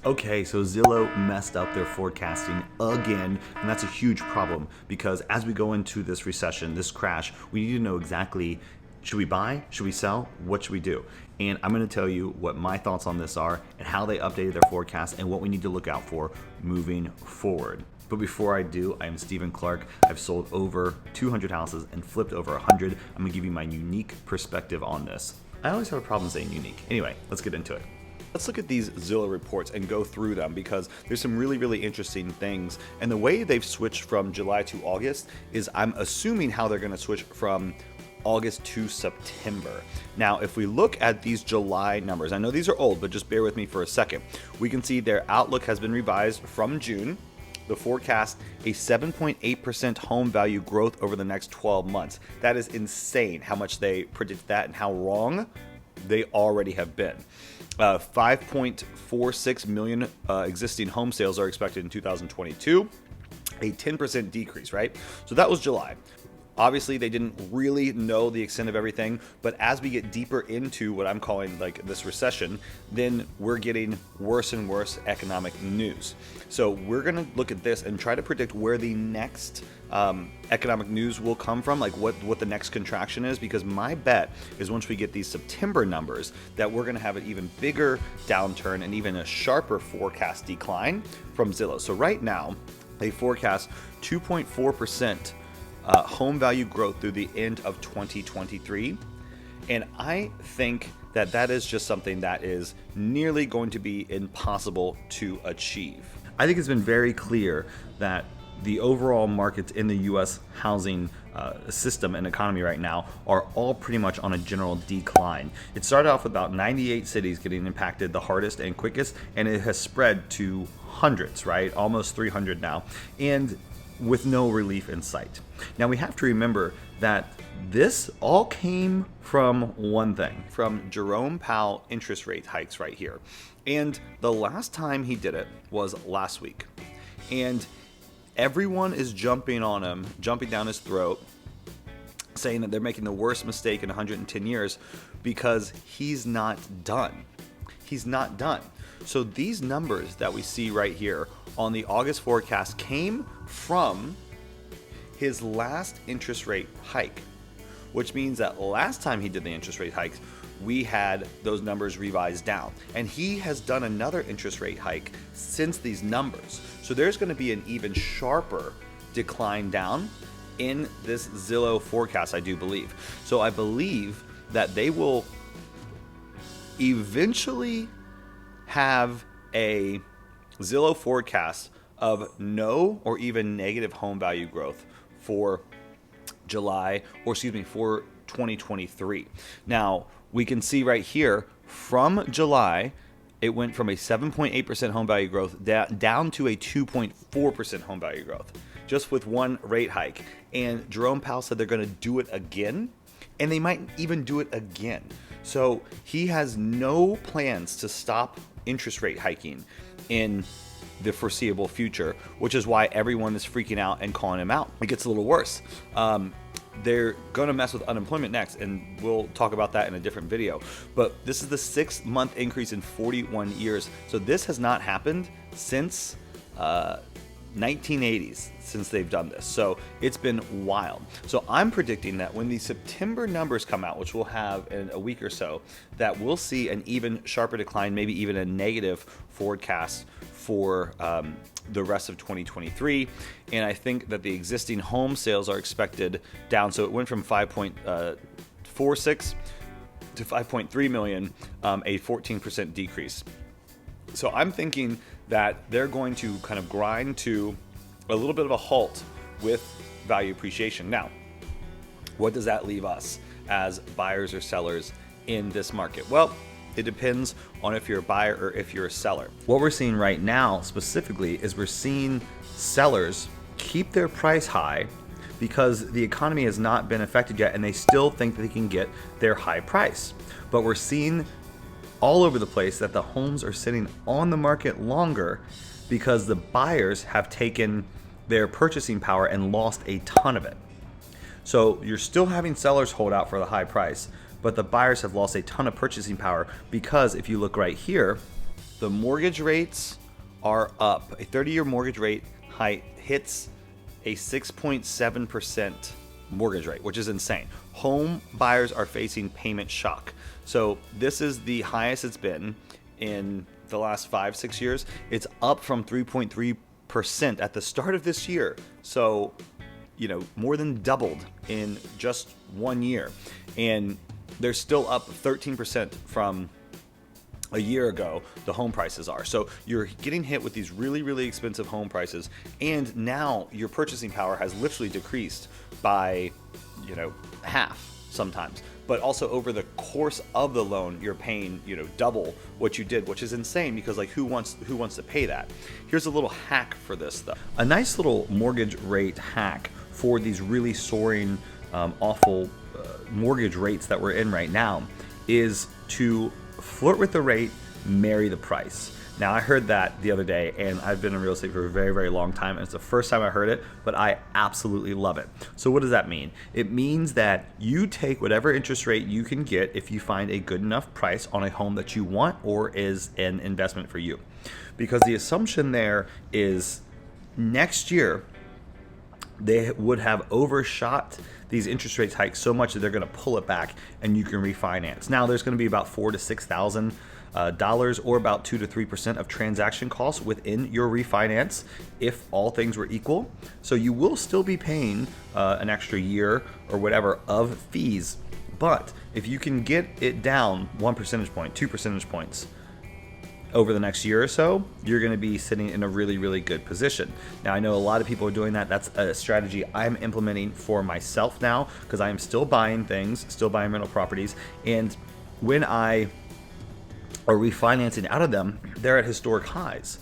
Okay, so Zillow messed up their forecasting again, and that's a huge problem because as we go into this recession, this crash, we need to know exactly, should we buy, should we sell, what should we do? And I'm going to tell you what my thoughts on this are and how they updated their forecast and what we need to look out for moving forward. But before I do, I'm Stephen Clark. I've sold over 200 houses and flipped over 100. I'm going to give you my unique perspective on this. I always have a problem saying unique. Anyway, let's get into it. Let's look at these Zillow reports and go through them because there's some really interesting things. And the way they've switched from July to August is I'm assuming how they're going to switch from August to September. Now, if we look at these July numbers, I know these are old, but just bear with me for a second. We can see their outlook has been revised from June. The forecast a 7.8% home value growth over the next 12 months. That is insane how much they predict that and how wrong they already have been. 5.46 million existing home sales are expected in 2022, a 10% decrease, right? So that was July. Obviously, they didn't really know the extent of everything, but as we get deeper into what I'm calling like this recession, then we're getting worse and worse economic news. So we're going to look at this and try to predict where the next economic news will come from, like what the next contraction is, because my bet is once we get these September numbers that we're going to have an even bigger downturn and even a sharper forecast decline from Zillow. So right now, they forecast 2.4% home value growth through the end of 2023. And I think that that is just something that is nearly going to be impossible to achieve. I think it's been very clear that the overall markets in the U.S. housing system and economy right now are all pretty much on a general decline. It started off with about 98 cities getting impacted the hardest and quickest, and it has spread to hundreds, right? Almost 300 now. And with no relief in sight. Now we have to remember that this all came from one thing, from Jerome Powell interest rate hikes right here. And the last time he did it was last week. And everyone is jumping on him, jumping down his throat, saying that they're making the worst mistake in 110 years because he's not done. He's not done. So these numbers that we see right here on the August forecast came from his last interest rate hike, which means that last time he did the interest rate hikes, we had those numbers revised down. And he has done another interest rate hike since these numbers. So there's going to be an even sharper decline down in this Zillow forecast, I do believe. So I believe that they will eventually have a Zillow forecast of no or even negative home value growth for for 2023. Now, we can see right here from July, it went from a 7.8% home value growth down to a 2.4% home value growth, just with one rate hike. And Jerome Powell said they're going to do it again, and they might even do it again. So he has no plans to stop interest rate hiking in the foreseeable future, which is why everyone is freaking out and calling him out. It gets a little worse. They're going to mess with unemployment next, and we'll talk about that in a different video. But this is the 6-month increase in 41 years. So this has not happened since 1980s since they've done this. So it's been wild. So I'm predicting that when the September numbers come out, which we'll have in a week or so, that we'll see an even sharper decline, maybe even a negative forecast for the rest of 2023. And I think that the existing home sales are expected down. So it went from 5.46 to 5.3 million, a 14% decrease. So I'm thinking that they're going to kind of grind to a little bit of a halt with value appreciation. Now, what does that leave us as buyers or sellers in this market? Well, it depends on if you're a buyer or if you're a seller. What we're seeing right now specifically is we're seeing sellers keep their price high because the economy has not been affected yet and they still think they can get their high price. But we're seeing all over the place that the homes are sitting on the market longer because the buyers have taken their purchasing power and lost a ton of it. So you're still having sellers hold out for the high price, but the buyers have lost a ton of purchasing power because if you look right here, The mortgage rates are up. A 30-year mortgage rate height hits a 6.7% mortgage rate, which is insane. Home buyers are facing payment shock. So this is the highest it's been in the last 5-6 years. It's up from 3.3% at the start of this year. So, more than doubled in just 1 year. And they're still up 13% from a year ago, the home prices are. So you're getting hit with these really, really expensive home prices. And now your purchasing power has literally decreased by, half sometimes. But also over the course of the loan, you're paying, double what you did, which is insane because who wants to pay that? Here's a little hack for this though. A nice little mortgage rate hack for these really soaring, awful mortgage rates that we're in right now is to flirt with the rate, marry the price. Now, I heard that the other day, and I've been in real estate for a very, very long time, and it's the first time I heard it, but I absolutely love it. So what does that mean? It means that you take whatever interest rate you can get if you find a good enough price on a home that you want or is an investment for you. Because the assumption there is next year, they would have overshot these interest rates hikes so much that they're going to pull it back and you can refinance. Now there's going to be about $4,000 to $6,000 or about 2 to 3% of transaction costs within your refinance if all things were equal. So you will still be paying an extra year or whatever of fees. But if you can get it down 1 percentage point, 2 percentage points over the next year or so, you're going to be sitting in a really, really good position. Now, I know a lot of people are doing that. That's a strategy I'm implementing for myself now because I am still buying things, still buying rental properties. And when I are refinancing out of them, they're at historic highs.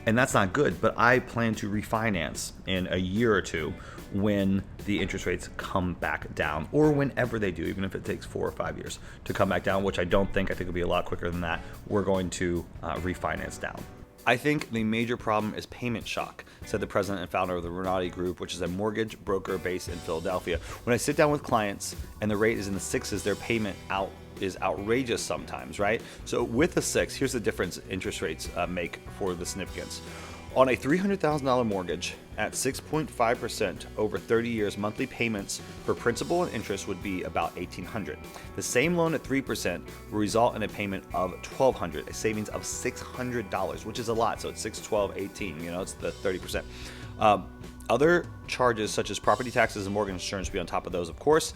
And that's not good, but I plan to refinance in a year or two when the interest rates come back down, or whenever they do, even if it takes 4 or 5 years to come back down, which I don't think. I think it'll be a lot quicker than that. We're going to refinance down. I think the major problem is payment shock, said the president and founder of the Zillow Group, which is a mortgage broker based in Philadelphia. When I sit down with clients and the rate is in the 6s, their payment is outrageous sometimes, right? So with a 6, here's the difference interest rates make for the significance. On a $300,000 mortgage at 6.5% over 30 years, monthly payments for principal and interest would be about $1,800. The same loan at 3% will result in a payment of $1,200, a savings of $600, which is a lot. So it's 6, 12, 18, it's the 30%. Other charges such as property taxes and mortgage insurance will be on top of those, of course.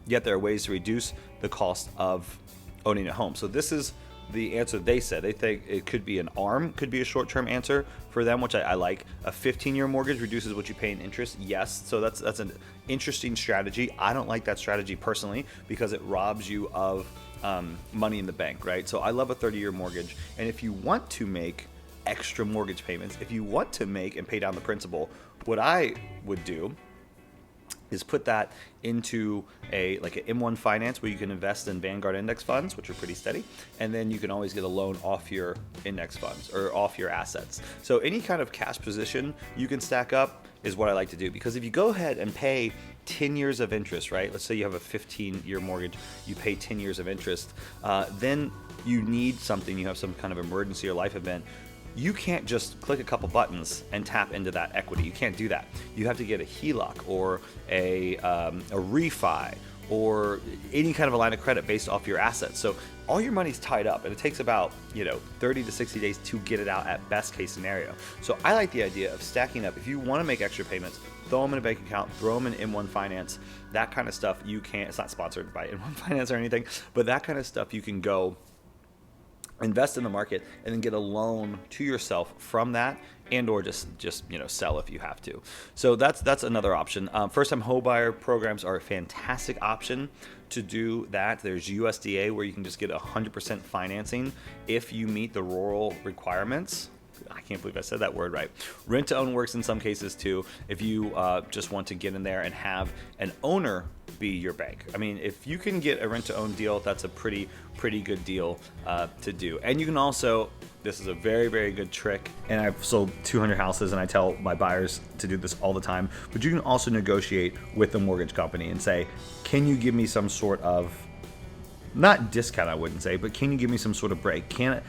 Yet there are ways to reduce the cost of owning a home. So this is the answer they said. They think it could be an ARM, could be a short-term answer for them, which I like. A 15-year mortgage reduces what you pay in interest. Yes, so that's an interesting strategy. I don't like that strategy personally because it robs you of money in the bank, right? So I love a 30-year mortgage. And if you want to make extra mortgage payments, if you want to make and pay down the principal, what I would do is put that into an M1 finance where you can invest in Vanguard index funds, which are pretty steady, and then you can always get a loan off your index funds or off your assets. So any kind of cash position you can stack up is what I like to do, because if you go ahead and pay 10 years of interest, right? Let's say you have a 15-year mortgage, you pay 10 years of interest, then you need something, you have some kind of emergency or life event. You can't just click a couple buttons and tap into that equity. You can't do that. You have to get a HELOC or a refi or any kind of a line of credit based off your assets. So all your money's tied up, and it takes about 30 to 60 days to get it out at best case scenario. So I like the idea of stacking up. If you want to make extra payments, throw them in a bank account, throw them in M1 Finance, that kind of stuff. You can't. It's not sponsored by M1 Finance or anything, but that kind of stuff you can go invest in the market and then get a loan to yourself from that, and or just sell if you have to. So that's another option. First-time home buyer programs are a fantastic option to do that. There's USDA where you can just get 100% financing if you meet the rural requirements. I can't believe I said that word right. Rent to own works in some cases too, if you just want to get in there and have an owner be your bank. I mean, if you can get a rent to own deal, that's a pretty good deal to do. And you can also, this is a very, very good trick, and I've sold 200 houses and I tell my buyers to do this all the time, but you can also negotiate with the mortgage company and say, can you give me some sort of not discount, I wouldn't say, but can you give me some sort of break? Can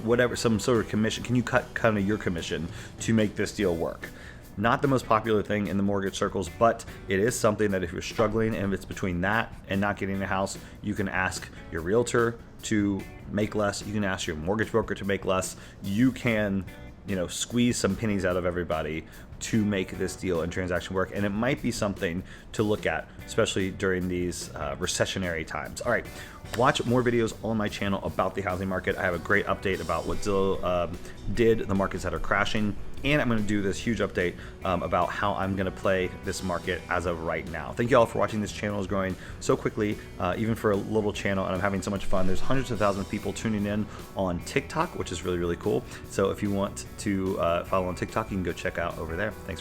whatever, some sort of commission, can you cut kind of your commission to make this deal work? Not the most popular thing in the mortgage circles, but it is something that if you're struggling and if it's between that and not getting a house, you can ask your realtor to make less. You can ask your mortgage broker to make less. You can, squeeze some pennies out of everybody to make this deal and transaction work. And it might be something to look at, especially during these recessionary times. All right, watch more videos on my channel about the housing market. I have a great update about what Zillow did, the markets that are crashing. And I'm going to do this huge update about how I'm going to play this market as of right now. Thank you all for watching. This channel is growing so quickly, even for a little channel, and I'm having so much fun. There's hundreds of thousands of people tuning in on TikTok, which is really, really cool. So if you want to follow on TikTok, you can go check out over there. Thanks.